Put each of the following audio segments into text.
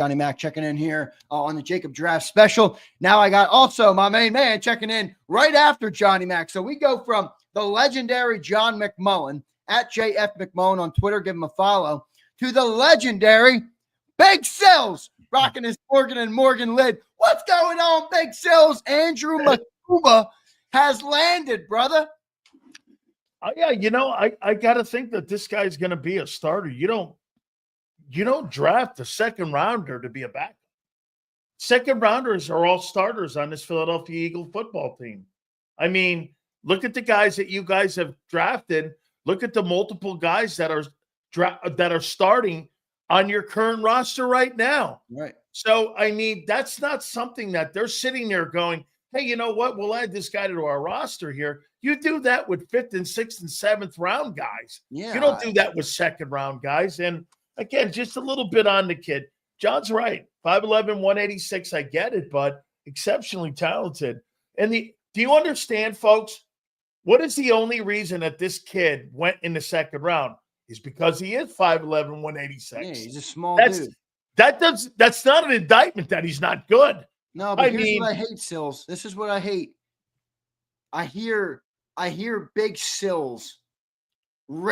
Johnny Mac checking in here on the JAKIB Draft Special. Now I got also my main man checking in right after Johnny Mac. So we go from the legendary John McMullen at JF McMullen on Twitter. Give him a follow. To the legendary Big Sills rocking his Morgan & Morgan lid. What's going on, Big Sills? Andrew Mukuba has landed, brother. Yeah, I got to think that this guy's going to be a starter. You don't draft a second rounder to be a backup. Second rounders are all starters on this Philadelphia Eagle football team. I mean, look at the guys that you guys have drafted. Look at the multiple guys that are starting on your current roster right now. Right. So, I mean, that's not something that they're sitting there going, hey, you know what? We'll add this guy to our roster here. You do that with 5th and 6th and 7th round guys. Yeah. You don't do that with second round guys. And again, just a little bit on the kid. John's right. 5'11", 186. I get it, but exceptionally talented. And do you understand, folks? What is the only reason that this kid went in the second round? Is because he is 5'11", 186. Yeah, he's a small dude. That's not an indictment that he's not good. No, but here's what I hate, Sills. This is what I hate. I hear Big Sills,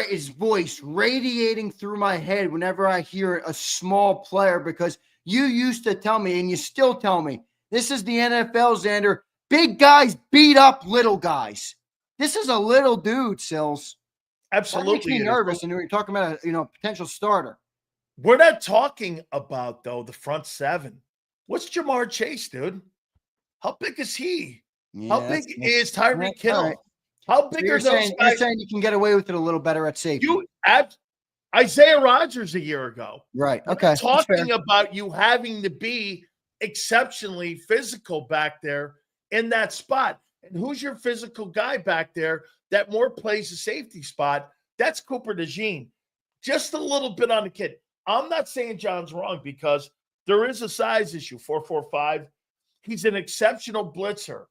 his voice radiating through my head whenever I hear a small player, because you used to tell me, and you still tell me, this is the NFL, Xander. Big guys beat up little guys. This is a little dude, Sills. Absolutely. That makes me nervous, and you're talking about a potential starter. We're not talking about, though, the front seven. What's Jamar Chase, dude? How big is he? Yeah, how big is Tyreek Hill? Right. How big are those guys? You're saying you can get away with it a little better at safety. Isaiah Rodgers a year ago. Right. Okay. Talking about you having to be exceptionally physical back there in that spot. And who's your physical guy back there that more plays the safety spot? That's Cooper DeJean. Just a little bit on the kid. I'm not saying John's wrong, because there is a size issue, 4'5". He's an exceptional blitzer.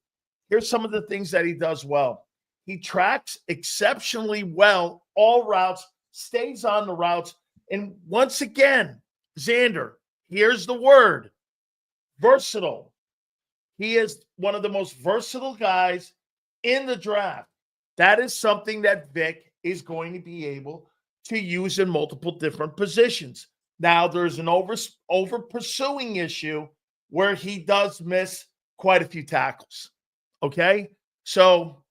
Here's some of the things that he does well. He tracks exceptionally well all routes, stays on the routes. And once again, Xander, here's the word, versatile. He is one of the most versatile guys in the draft. That is something that Vic is going to be able to use in multiple different positions. Now, there's an over pursuing issue where he does miss quite a few tackles. Okay? So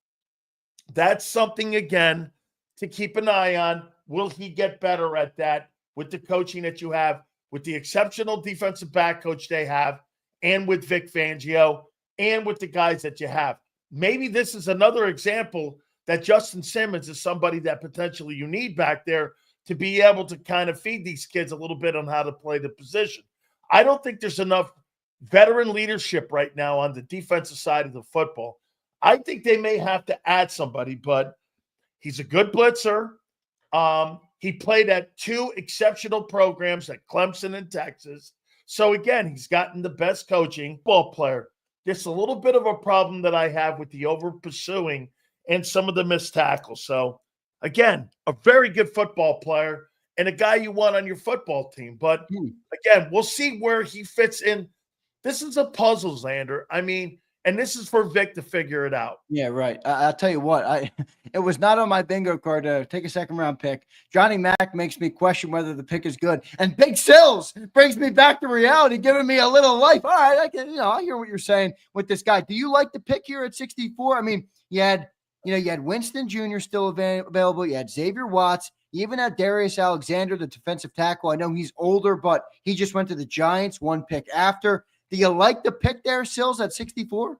that's something, again, to keep an eye on. Will he get better at that with the coaching that you have, with the exceptional defensive back coach they have, and with Vic Fangio, and with the guys that you have? Maybe this is another example that Justin Simmons is somebody that potentially you need back there to be able to kind of feed these kids a little bit on how to play the position. I don't think there's enough veteran leadership right now on the defensive side of the football. I think they may have to add somebody, but he's a good blitzer. He played at 2 exceptional programs at Clemson and Texas. So, again, he's gotten the best coaching. Ball player. Just a little bit of a problem that I have with the over-pursuing and some of the missed tackles. So, again, a very good football player and a guy you want on your football team. But, again, we'll see where he fits in. This is a puzzle, Xander. I mean, and this is for Vic to figure it out. Yeah, right. I'll tell you what. It was not on my bingo card to take a second-round pick. Johnny Mac makes me question whether the pick is good. And Big Sills brings me back to reality, giving me a little life. All right, I hear what you're saying with this guy. Do you like the pick here at 64? I mean, you had Winston Jr. still available. You had Xavier Watts. You even had Darius Alexander, the defensive tackle. I know he's older, but he just went to the Giants one pick after. Do you like the pick there, Sills, at 64?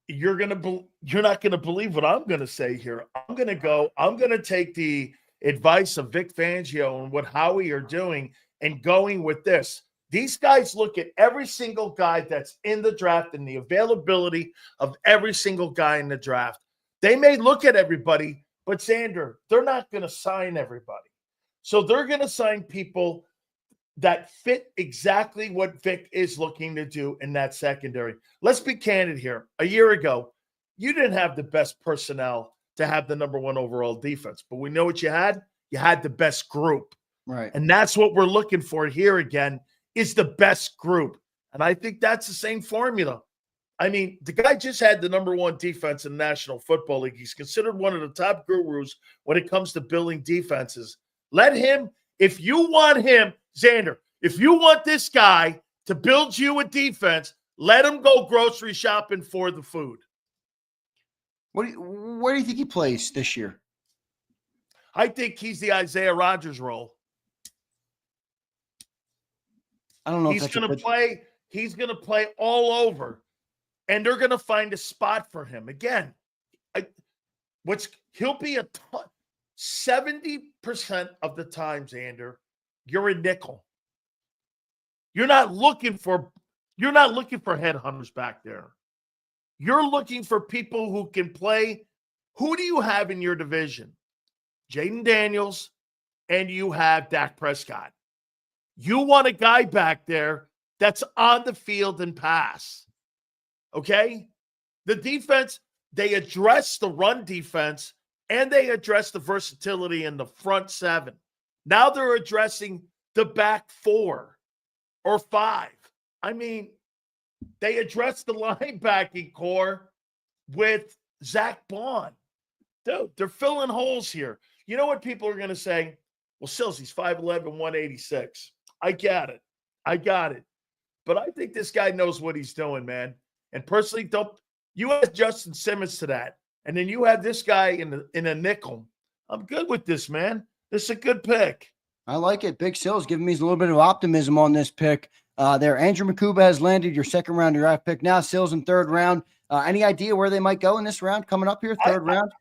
You're not going to believe what I'm going to say here. I'm going to take the advice of Vic Fangio and what Howie are doing and going with this. These guys look at every single guy that's in the draft and the availability of every single guy in the draft. They may look at everybody, but Xander, they're not going to sign everybody. So they're going to sign people that fit exactly what Vic is looking to do in that secondary. Let's be candid here. A year ago, you didn't have the best personnel to have the number 1 overall defense, but we know what you had. You had the best group. Right. And that's what we're looking for here again is the best group. And I think that's the same formula. I mean, the guy just had the #1 defense in the National Football League. He's considered one of the top gurus when it comes to building defenses. Let him, if you want him, Xander, if you want this guy to build you a defense, let him go grocery shopping for the food. Where do you think he plays this year? I think he's the Isaiah Rodgers role. I don't know. He's going to play. He's going to play all over, and they're going to find a spot for him again. He'll be 70% of the time, Xander, you're a nickel. You're not looking for headhunters back there. You're looking for people who can play. Who do you have in your division? Jaden Daniels, and you have Dak Prescott. You want a guy back there that's on the field and pass. Okay? The defense, they address the run defense, and they address the versatility in the front seven. Now they're addressing the back 4 or 5. I mean, they addressed the linebacking core with Zach Bond. Dude, they're filling holes here. You know what people are going to say? Well, Sills, he's 5'11", 186. I got it. But I think this guy knows what he's doing, man. And personally, you add Justin Simmons to that, and then you have this guy in a nickel. I'm good with this, man. This is a good pick. I like it. Big Sills giving me a little bit of optimism on this pick. There, Andrew Mukuba has landed your second-round draft pick. Now Sills in third round. Any idea where they might go in this round coming up here, third round?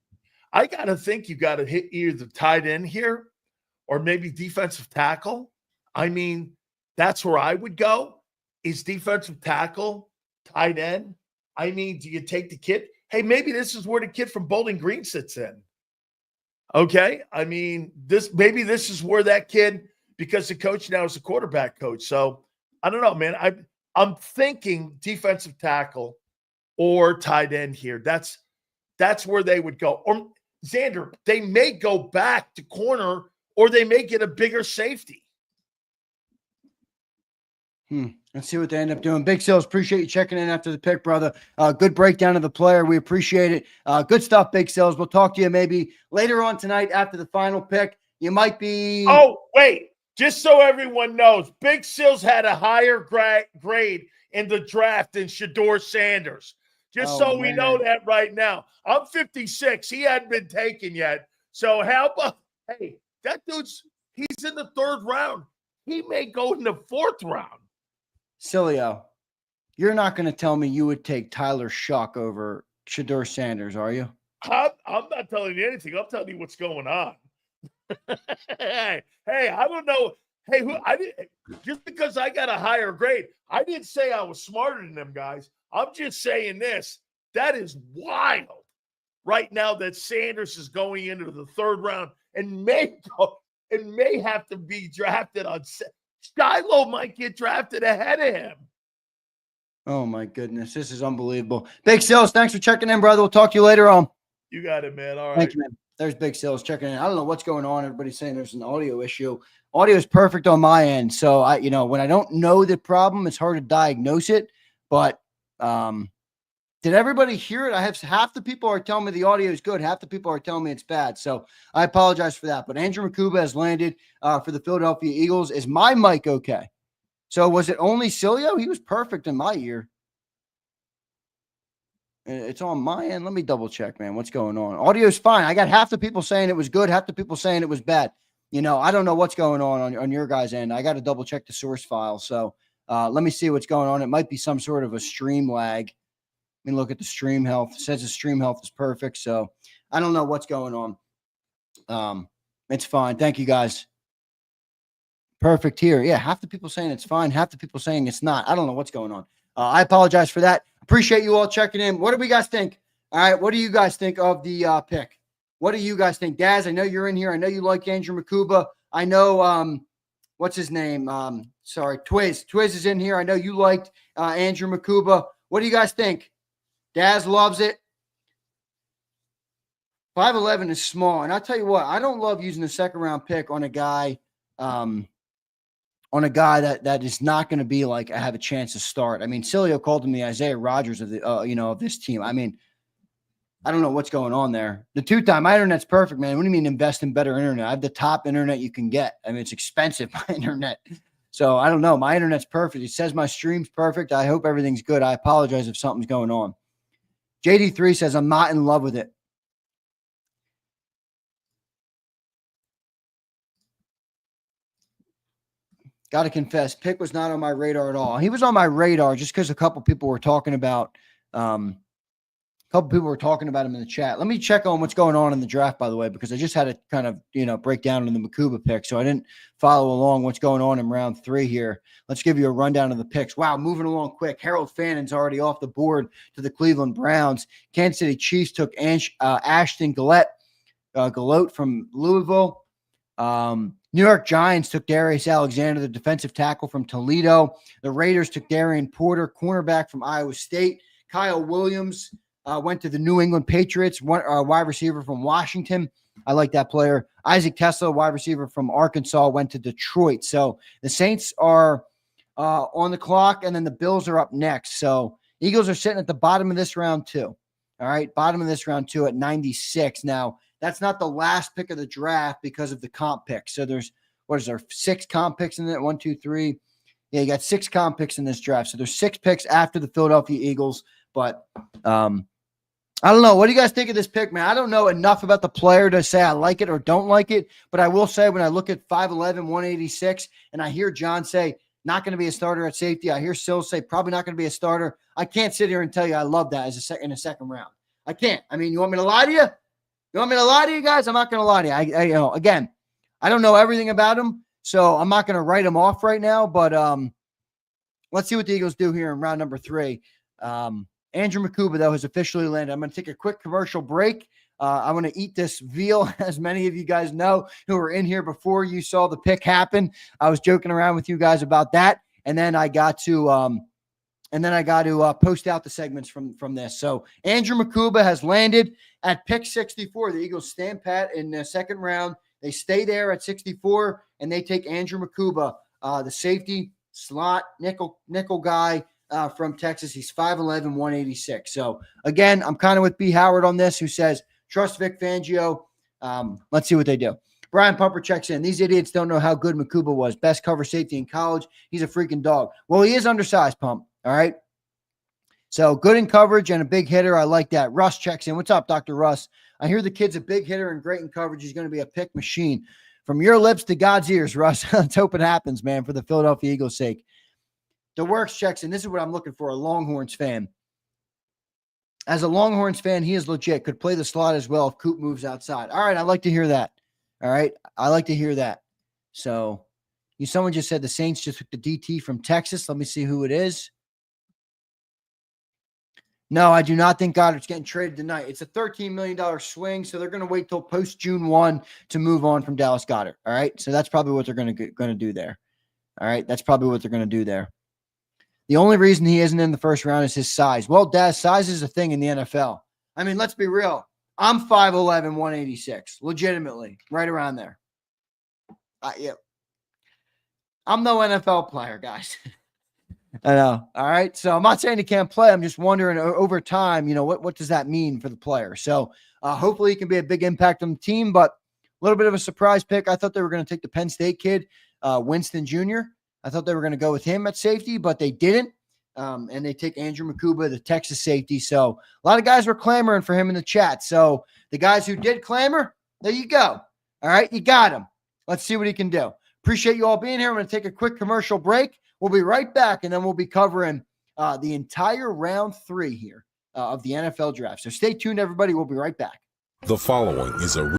I got to think you got to hit either tight end here or maybe defensive tackle. I mean, that's where I would go is defensive tackle, tight end. I mean, do you take the kid? Hey, maybe this is where the kid from Bowling Green sits in. Okay. I mean, this is where that kid, because the coach now is a quarterback coach. So I don't know, man. I'm thinking defensive tackle or tight end here. That's where they would go. Or Xander, they may go back to corner or they may get a bigger safety. Let's see what they end up doing. Big Sills, appreciate you checking in after the pick, brother. Good breakdown of the player. We appreciate it. Good stuff, Big Sills. We'll talk to you maybe later on tonight after the final pick. You might be. Oh, wait. Just so everyone knows, Big Sills had a higher grade in the draft than Shedeur Sanders. Just so we know that right now. I'm 56. He hadn't been taken yet. So how about, hey, that he's in the third round. He may go in the fourth round. Sileo, you're not going to tell me you would take Tyler Shuck over Shedeur Sanders, are you? I'm not telling you anything. I'm telling you what's going on. Hey, I don't know. Hey, just because I got a higher grade, I didn't say I was smarter than them guys. I'm just saying this. That is wild right now that Sanders is going into the third round and may have to be drafted on. Shiloh might get drafted ahead of him. Oh, my goodness. This is unbelievable. Big Sills, thanks for checking in, brother. We'll talk to you later on. You got it, man. All right. Thank you, man. There's Big Sills checking in. I don't know what's going on. Everybody's saying there's an audio issue. Audio is perfect on my end. So, when I don't know the problem, it's hard to diagnose it. But did everybody hear it? I have half the people are telling me the audio is good. Half the people are telling me it's bad. So I apologize for that. But Andrew Mukuba has landed for the Philadelphia Eagles. Is my mic okay? So was it only Sileo? He was perfect in my ear. It's on my end. Let me double check, man. What's going on? Audio is fine. I got half the people saying it was good, half the people saying it was bad. I don't know what's going on your guys' end. I got to double check the source file. So let me see what's going on. It might be some sort of a stream lag. Let me look at the stream health. It says the stream health is perfect. So I don't know what's going on. It's fine. Thank you, guys. Perfect here. Yeah, half the people saying it's fine. Half the people saying it's not. I don't know what's going on. I apologize for that. Appreciate you all checking in. What do we guys think? All right, what do you guys think of the pick? What do you guys think? Daz, I know you're in here. I know you like Andrew Mukuba. I know, what's his name? Twiz. Twiz is in here. I know you liked Andrew Mukuba. What do you guys think? Daz loves it. 5'11" is small. And I'll tell you what, I don't love using the second-round pick on a guy on a guy that is not going to be like, I have a chance to start. I mean, Sileo called him the Isaiah Rodgers of the, of this team. I mean, I don't know what's going on there. The two-time, my internet's perfect, man. What do you mean invest in better internet? I have the top internet you can get. I mean, it's expensive, my internet. So I don't know. My internet's perfect. It says my stream's perfect. I hope everything's good. I apologize if something's going on. JD3 says, I'm not in love with it. Got to confess, Pick was not on my radar at all. He was on my radar just because a couple people were talking about him in the chat. Let me check on what's going on in the draft, by the way, because I just had to kind of, break down in the Mukuba pick. So I didn't follow along what's going on in round 3 here. Let's give you a rundown of the picks. Wow, moving along quick. Harold Fannon's already off the board to the Cleveland Browns. Kansas City Chiefs took Ashton Gallotte from Louisville. New York Giants took Darius Alexander, the defensive tackle from Toledo. The Raiders took Darian Porter, cornerback from Iowa State. Kyle Williams went to the New England Patriots, wide receiver from Washington. I like that player. Isaac Tesla, wide receiver from Arkansas, went to Detroit. So the Saints are on the clock, and then the Bills are up next. So Eagles are sitting at the bottom of this round too. All right, bottom of this round too at 96. Now, that's not the last pick of the draft because of the comp picks. So there's, 6 comp picks in it? 1, 2, 3. Yeah, you got 6 comp picks in this draft. So there's 6 picks after the Philadelphia Eagles. But I don't know. What do you guys think of this pick, man? I don't know enough about the player to say I like it or don't like it. But I will say when I look at 5'11", 186, and I hear John say not going to be a starter at safety, I hear Sills say probably not going to be a starter. I can't sit here and tell you I love that in a second round. I can't. I mean, you want me to lie to you? You want me to lie to you guys? I'm not going to lie to you. Again, I don't know everything about him, so I'm not going to write him off right now. But let's see what the Eagles do here in round number 3. Andrew Mukuba, though, has officially landed. I'm going to take a quick commercial break. I want to eat this veal, as many of you guys know who were in here before you saw the pick happen. I was joking around with you guys about that, and then I got to post out the segments from this. So Andrew Mukuba has landed at pick 64. The Eagles stand pat in the second round. They stay there at 64, and they take Andrew Mukuba, the safety slot nickel guy from Texas. He's 5'11", 186. So again, I'm kind of with B. Howard on this, who says trust Vic Fangio. Let's see what they do. Brian Pumper checks in. These idiots don't know how good Mukuba was. Best cover safety in college. He's a freaking dog. Well, he is undersized, Pump. All right. So good in coverage and a big hitter. I like that. Russ checks in. What's up, Dr. Russ? I hear the kid's a big hitter and great in coverage. He's going to be a pick machine. From your lips to God's ears, Russ. Let's hope it happens, man, for the Philadelphia Eagles' sake. The Works checks in. This is what I'm looking for, a Longhorns fan. As a Longhorns fan, he is legit. Could play the slot as well if Coop moves outside. All right, I like to hear that. All right, I like to hear that. So someone just said the Saints just took the DT from Texas. Let me see who it is. No, I do not think Goddard's getting traded tonight. It's a $13 million swing, so they're going to wait till post-June 1 to move on from Dallas Goedert. All right, so that's probably what they're going to do there. All right, that's probably what they're going to do there. The only reason he isn't in the first round is his size. Well, Daz, size is a thing in the NFL. I mean, let's be real. I'm 5'11", 186, legitimately, right around there. Yeah. I'm no NFL player, guys. I know. All right. So I'm not saying he can't play. I'm just wondering over time, what does that mean for the player? So hopefully he can be a big impact on the team, but a little bit of a surprise pick. I thought they were going to take the Penn State kid, Winston Jr. I thought they were going to go with him at safety, but they didn't. And they take Andrew Mukuba, the Texas safety. So a lot of guys were clamoring for him in the chat. So the guys who did clamor, there you go. All right. You got him. Let's see what he can do. Appreciate you all being here. I'm going to take a quick commercial break. We'll be right back, and then we'll be covering the entire round 3 here of the NFL draft. So stay tuned, everybody. We'll be right back. The following is a